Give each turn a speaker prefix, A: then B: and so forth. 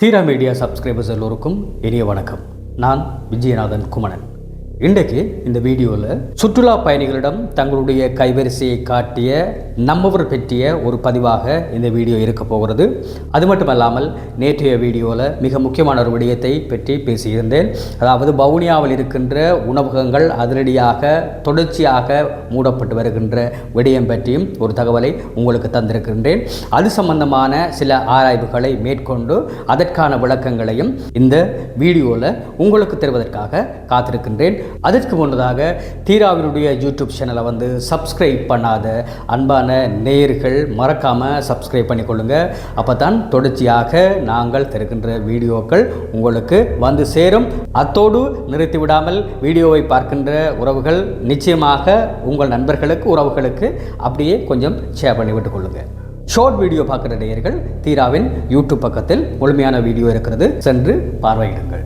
A: தீரா media subscribers எல்லோருக்கும் இனிய வணக்கம். நான் விஜயநாதன் குமணன். இன்றைக்கு இந்த வீடியோவில் சுற்றுலா பயணிகளிடம் தங்களுடைய கைவரிசையை காட்டிய நம்மவர் பற்றிய ஒரு பதிவாக இந்த வீடியோ இருக்க போகிறது. அது மட்டுமல்லாமல் நேற்றைய வீடியோவில் மிக முக்கியமான ஒரு விடயத்தை பற்றி பேசியிருந்தேன். அதாவது வவுனியாவில் இருக்கின்ற உணவகங்கள் அதிரடியாக தொடர்ச்சியாக மூடப்பட்டு வருகின்ற விடயம் பற்றியும் ஒரு தகவலை உங்களுக்கு தந்திருக்கின்றேன். அது சம்பந்தமான சில ஆராய்வுகளை மேற்கொண்டு அதற்கான விளக்கங்களையும் இந்த வீடியோவில் உங்களுக்கு தருவதற்காக காத்திருக்கின்றேன். அதற்கு முன்னதாக தீராவினுடைய யூடியூப் சேனலை சப்ஸ்கிரைப் பண்ணாத அன்பான நேயர்கள் மறக்காமல் சப்ஸ்கிரைப் பண்ணிக்கொள்ளுங்க. அப்போ தான் தொடர்ச்சியாக நாங்கள் தருகின்ற வீடியோக்கள் உங்களுக்கு வந்து சேரும். அத்தோடு நிறுத்தி விடாமல் வீடியோவை பார்க்கின்ற உறவுகள் நிச்சயமாக உங்கள் நண்பர்களுக்கு உறவுகளுக்கு அப்படியே கொஞ்சம் ஷேர் பண்ணி விட்டுக் கொள்ளுங்க. ஷார்ட் வீடியோ பார்க்குற நேயர்கள் தீராவின் யூடியூப் பக்கத்தில் முழுமையான வீடியோ இருக்கிறது, சென்று பார்வையிடுங்கள்.